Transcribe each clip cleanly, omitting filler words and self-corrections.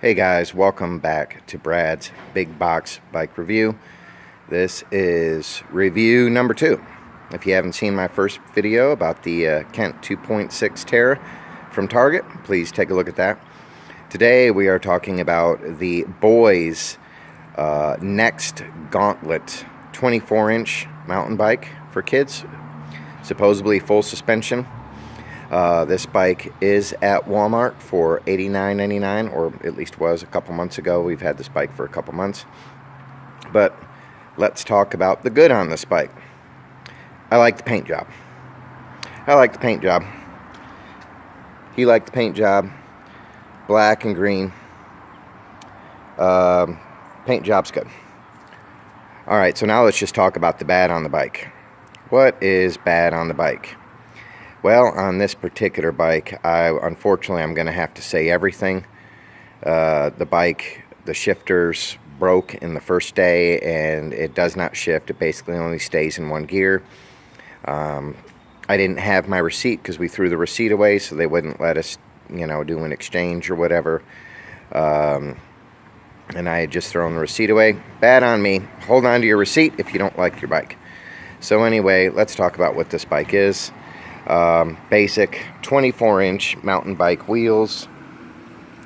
Hey guys, welcome back to Brad's Big Box Bike Review. This is review number 2. If you haven't seen my first video about the Kent 2.6 Terra from Target, please take a look at that. Today we are talking about the boys' next Gauntlet 24-inch mountain bike for kids, supposedly full suspension. This bike is at Walmart for $89.99, or at least was a couple months ago. We've had this bike for a couple months. But let's talk about the good on this bike. I like the paint job. I like the paint job. He liked the paint job. Black and green. Paint job's good. Alright, so now let's just talk about the bad on the bike. What is bad on the bike? Well, on this particular bike, unfortunately, I'm going to have to say everything. The bike, the shifters broke in the first day, and it does not shift. It basically only stays in one gear. I didn't have my receipt because we threw the receipt away, so they wouldn't let us, do an exchange or whatever. And I had just thrown the receipt away. Bad on me. Hold on to your receipt if you don't like your bike. So anyway, let's talk about what this bike is. Basic 24-inch mountain bike wheels.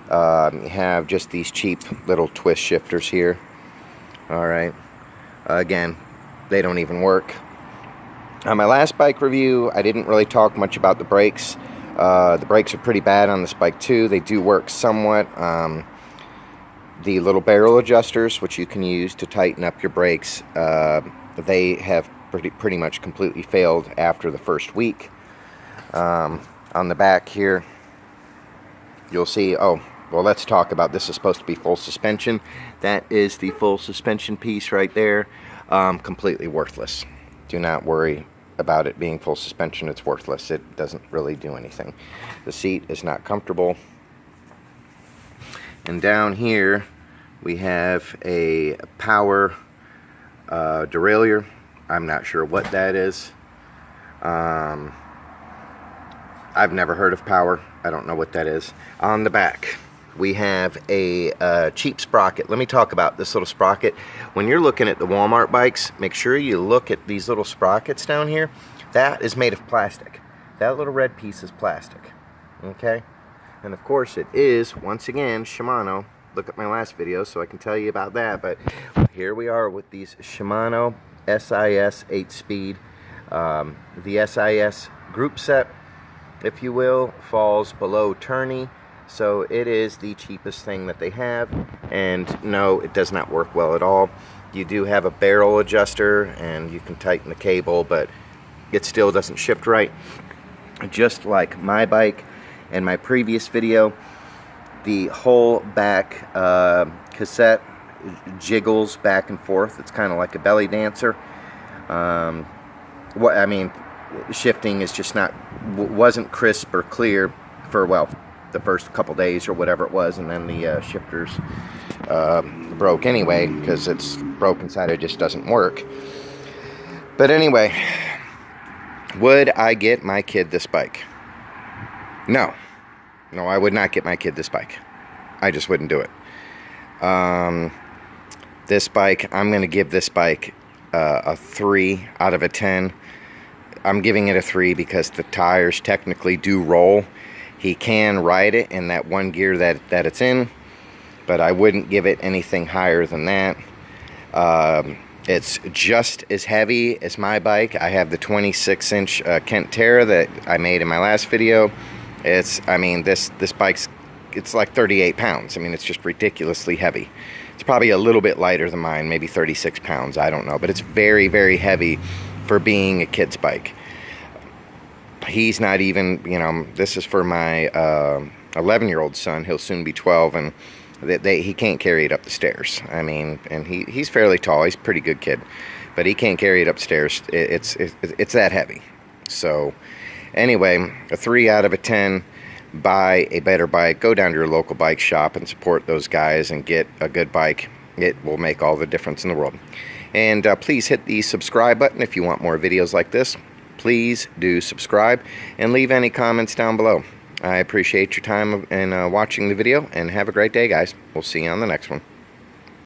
You have just these cheap little twist shifters here. Alright, again, they don't even work. On my last bike review, I didn't really talk much about the brakes. The brakes are pretty bad on this bike too. They do work somewhat. The little barrel adjusters, which you can use to tighten up your brakes, they have pretty much completely failed after the first week. On the back here, you'll see, let's talk about, this is supposed to be full suspension. That is the full suspension piece right there. Completely worthless. Do not worry about it being full suspension. It's worthless. It doesn't really do anything. The seat is not comfortable. And down here, we have a power derailleur. I'm not sure what that is. I've never heard of power. I don't know what that is. On the back, we have a cheap sprocket. Let me talk about this little sprocket. When you're looking at the Walmart bikes, make sure you look at these little sprockets down here. That is made of plastic. That little red piece is plastic. Okay? And of course it is, once again, Shimano. Look at my last video so I can tell you about that. But here we are with these Shimano SIS 8-speed. The SIS group set, if you will, falls below tourney, so it is the cheapest thing that they have. And no, it does not work well at all. You do have a barrel adjuster and you can tighten the cable, but it still doesn't shift right. Just like my bike and my previous video, the whole back cassette jiggles back and forth. It's kind of like a belly dancer. Shifting is just wasn't crisp or clear for, the first couple days or whatever it was, and then the shifters broke anyway, because it's broke inside. It just doesn't work. But anyway, would I get my kid this bike? No, I would not get my kid this bike. I just wouldn't do it. This bike, I'm going to give this bike a 3 out of a 10. I'm giving it a 3 because the tires technically do roll. He can ride it in that one gear that it's in, but I wouldn't give it anything higher than that. It's just as heavy as my bike. I have the 26-inch Kent Terra that I made in my last video. This bike's, it's like 38 pounds. It's just ridiculously heavy. It's probably a little bit lighter than mine, maybe 36 pounds, I don't know, but it's very, very heavy for being a kid's bike. He's not even, this is for my 11-year-old son. He'll soon be 12, and he can't carry it up the stairs. And he's fairly tall. He's a pretty good kid, but he can't carry it upstairs. It's that heavy. So anyway, a 3 out of a 10. Buy a better bike. Go down to your local bike shop and support those guys and get a good bike. It will make all the difference in the world. And please hit the subscribe button if you want more videos like this. Please do subscribe and leave any comments down below. I appreciate your time in watching the video, and have a great day, guys. We'll see you on the next one.